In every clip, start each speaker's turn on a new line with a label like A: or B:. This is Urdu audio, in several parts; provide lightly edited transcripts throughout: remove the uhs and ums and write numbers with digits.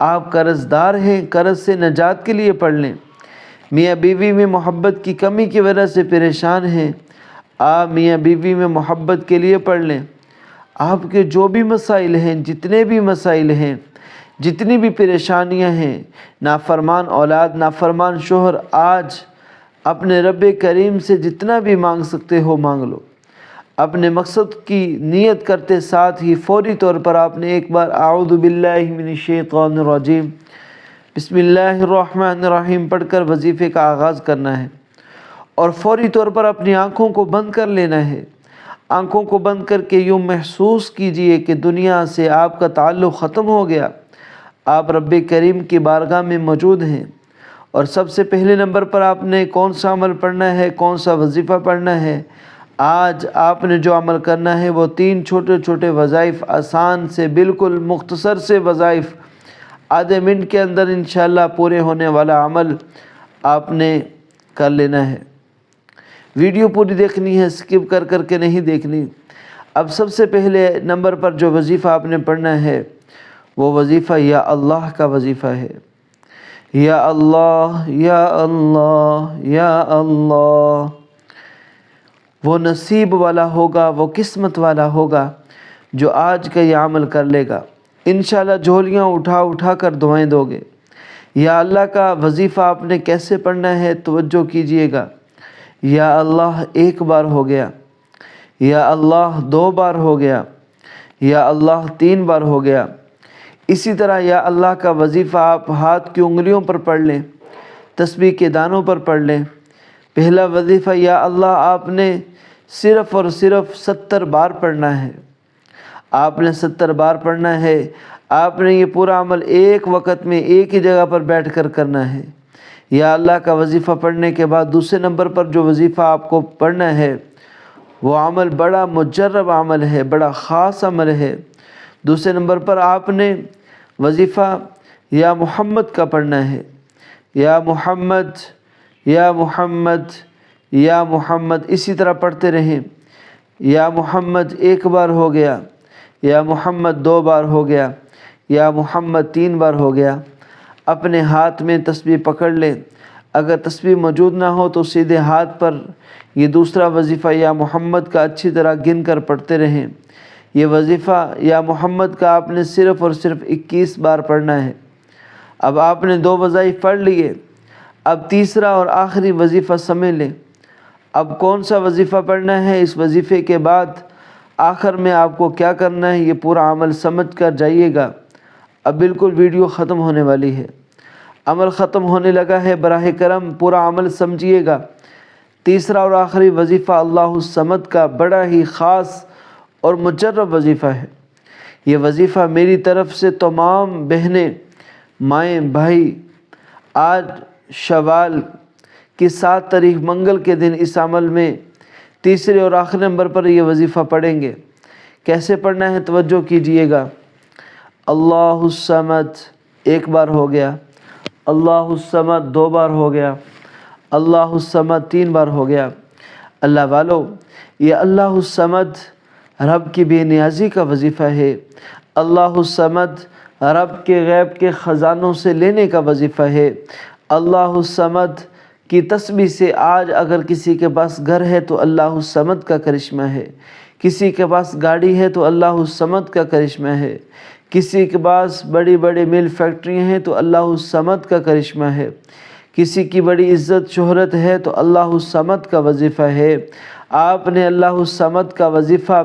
A: آپ قرضدار ہیں، قرض سے نجات کے لیے پڑھ لیں۔ میاں بیوی میں محبت کی کمی کی وجہ سے پریشان ہیں، آپ میاں بیوی میں محبت کے لیے پڑھ لیں۔ آپ کے جو بھی مسائل ہیں، جتنے بھی مسائل ہیں، جتنی بھی پریشانیاں ہیں، نافرمان اولاد، نافرمان شوہر، آج اپنے رب کریم سے جتنا بھی مانگ سکتے ہو مانگ لو۔ اپنے مقصد کی نیت کرتے ساتھ ہی فوری طور پر آپ نے ایک بار اعوذ باللہ من الشیطان الرجیم بسم اللہ الرحمن الرحیم پڑھ کر وظیفے کا آغاز کرنا ہے، اور فوری طور پر اپنی آنکھوں کو بند کر لینا ہے۔ آنکھوں کو بند کر کے یوں محسوس کیجئے کہ دنیا سے آپ کا تعلق ختم ہو گیا، آپ رب کریم کی بارگاہ میں موجود ہیں۔ اور سب سے پہلے نمبر پر آپ نے کون سا عمل پڑھنا ہے، کون سا وظیفہ پڑھنا ہے؟ آج آپ نے جو عمل کرنا ہے وہ 3 چھوٹے چھوٹے وظائف، آسان سے بالکل مختصر سے وظائف، آدھے منٹ کے اندر انشاءاللہ پورے ہونے والا عمل آپ نے کر لینا ہے۔ ویڈیو پوری دیکھنی ہے، سکپ کر کر کے نہیں دیکھنی۔ اب سب سے پہلے نمبر پر جو وظیفہ آپ نے پڑھنا ہے وہ وظیفہ یا اللہ کا وظیفہ ہے۔ یا اللہ یا اللہ یا اللہ۔ وہ نصیب والا ہوگا، وہ قسمت والا ہوگا جو آج کا یہ عمل کر لے گا۔ انشاءاللہ جھولیاں اٹھا اٹھا کر دعائیں دو گے۔ یا اللہ کا وظیفہ آپ نے کیسے پڑھنا ہے توجہ کیجئے گا۔ یا اللہ 1 بار ہو گیا، یا اللہ 2 بار ہو گیا، یا اللہ 3 بار ہو گیا۔ اسی طرح یا اللہ کا وظیفہ آپ ہاتھ کی انگلیوں پر پڑھ لیں، تسبیح کے دانوں پر پڑھ لیں۔ پہلا وظیفہ یا اللہ آپ نے صرف اور صرف 70 بار پڑھنا ہے۔ آپ نے 70 بار پڑھنا ہے۔ آپ نے یہ پورا عمل ایک وقت میں ایک ہی جگہ پر بیٹھ کر کرنا ہے۔ یا اللہ کا وظیفہ پڑھنے کے بعد دوسرے نمبر پر جو وظیفہ آپ کو پڑھنا ہے وہ عمل بڑا مجرب عمل ہے، بڑا خاص عمل ہے۔ دوسرے نمبر پر آپ نے وظیفہ یا محمد کا پڑھنا ہے۔ یا محمد یا محمد یا محمد، اسی طرح پڑھتے رہیں۔ یا محمد 1 بار ہو گیا، یا محمد 2 بار ہو گیا، یا محمد 3 بار ہو گیا۔ اپنے ہاتھ میں تسبیح پکڑ لیں۔ اگر تسبیح موجود نہ ہو تو سیدھے ہاتھ پر یہ دوسرا وظیفہ یا محمد کا اچھی طرح گن کر پڑھتے رہیں۔ یہ وظیفہ یا محمد کا آپ نے صرف اور صرف 21 بار پڑھنا ہے۔ اب آپ نے 2 وظائف پڑھ لیے، اب تیسرا اور آخری وظیفہ سمجھ لیں۔ اب کون سا وظیفہ پڑھنا ہے، اس وظیفے کے بعد آخر میں آپ کو کیا کرنا ہے، یہ پورا عمل سمجھ کر جائیے گا۔ اب بالکل ویڈیو ختم ہونے والی ہے، عمل ختم ہونے لگا ہے، براہ کرم پورا عمل سمجھیے گا۔ تیسرا اور آخری وظیفہ اللہ الصمد کا بڑا ہی خاص اور مجرب وظیفہ ہے۔ یہ وظیفہ میری طرف سے تمام بہنیں، مائیں، بھائی آج شوال کی 7 تاریخ منگل کے دن اس عمل میں تیسرے اور آخری نمبر پر یہ وظیفہ پڑھیں گے۔ کیسے پڑھنا ہے توجہ کیجئے گا۔ اللہ الصمد 1 بار ہو گیا، اللہ الصمد 2 بار ہو گیا، اللہ الصمد 3 بار ہو گیا۔ اللہ والو، یہ اللہ الصمد رب کی بے نیازی کا وظیفہ ہے۔ اللہ الصمد رب کے غیب کے خزانوں سے لینے کا وظیفہ ہے۔ اللہ الصمد کی تسبیح سے آج اگر کسی کے پاس گھر ہے تو اللہ الصمد کا کرشمہ ہے، کسی کے پاس گاڑی ہے تو اللہ الصمد کا کرشمہ ہے، کسی کے پاس بڑی بڑی مل فیکٹریاں ہیں تو اللہ الصمد کا کرشمہ ہے، کسی کی بڑی عزت شہرت ہے تو اللہ الصمد کا وظیفہ ہے۔ آپ نے اللہ الصمد کا وظیفہ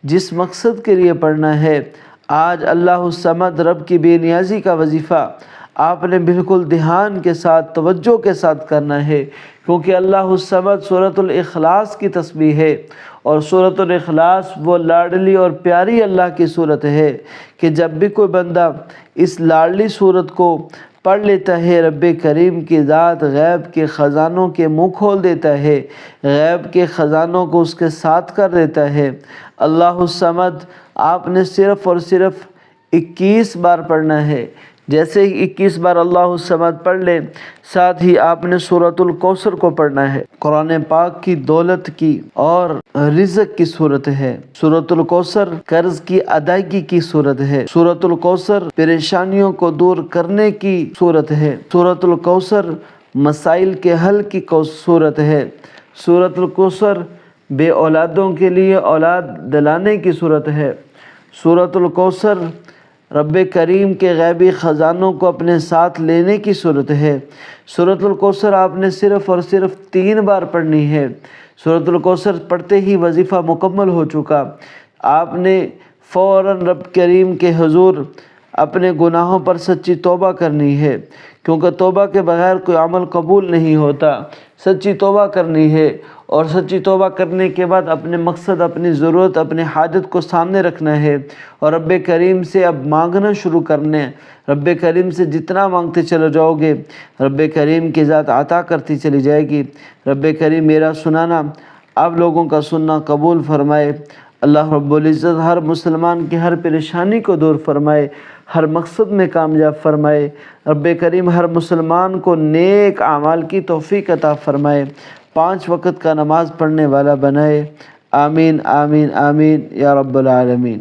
A: جس مقصد کے لیے پڑھنا ہے، آج اللہ الصمد رب کی بے نیازی کا وظیفہ آپ نے بالکل دھیان کے ساتھ توجہ کے ساتھ کرنا ہے، کیونکہ اللہ الصمد سورۃ الاخلاص کی تسبیح ہے، اور سورۃ الاخلاص وہ لاڈلی اور پیاری اللہ کی صورت ہے کہ جب بھی کوئی بندہ اس لاڈلی صورت کو پڑھ لیتا ہے، رب کریم کی ذات غیب کے خزانوں کے منہ کھول دیتا ہے، غیب کے خزانوں کو اس کے ساتھ کر دیتا ہے۔ اللہ الصمد آپ نے صرف اور صرف 21 بار پڑھنا ہے۔ جیسے ہی 21 بار اللہ الصمد پڑھ لیں، ساتھ ہی آپ نے سورۃ الکوثر کو پڑھنا ہے۔ قرآن پاک کی دولت کی اور رزق کی صورت ہے۔ سورۃ الکوثر قرض کی ادائیگی کی صورت ہے۔ سورۃ الکوثر پریشانیوں کو دور کرنے کی صورت ہے۔ سورۃ الکوثر مسائل کے حل کی صورت ہے۔ سورۃ الکوثر بے اولادوں کے لیے اولاد دلانے کی صورت ہے۔ سورۃ الکوثر رب کریم کے غیبی خزانوں کو اپنے ساتھ لینے کی صورت ہے۔ سورۃ الکوثر آپ نے صرف اور صرف 3 بار پڑھنی ہے۔ سورۃ الکوثر پڑھتے ہی وظیفہ مکمل ہو چکا۔ آپ نے فوراً رب کریم کے حضور اپنے گناہوں پر سچی توبہ کرنی ہے، کیونکہ توبہ کے بغیر کوئی عمل قبول نہیں ہوتا۔ سچی توبہ کرنی ہے، اور سچی توبہ کرنے کے بعد اپنے مقصد، اپنی ضرورت، اپنے حاجت کو سامنے رکھنا ہے، اور رب کریم سے اب مانگنا شروع کرنے۔ رب کریم سے جتنا مانگتے چلے جاؤ گے، رب کریم کی ذات عطا کرتی چلی جائے گی۔ رب کریم میرا سنانا، آپ لوگوں کا سننا قبول فرمائے۔ اللہ رب العزت ہر مسلمان کی ہر پریشانی کو دور فرمائے، ہر مقصد میں کامیاب فرمائے۔ رب کریم ہر مسلمان کو نیک اعمال کی توفیق عطا فرمائے، 5 وقت کا نماز پڑھنے والا بنائے۔ آمین آمین آمین یا رب العالمین۔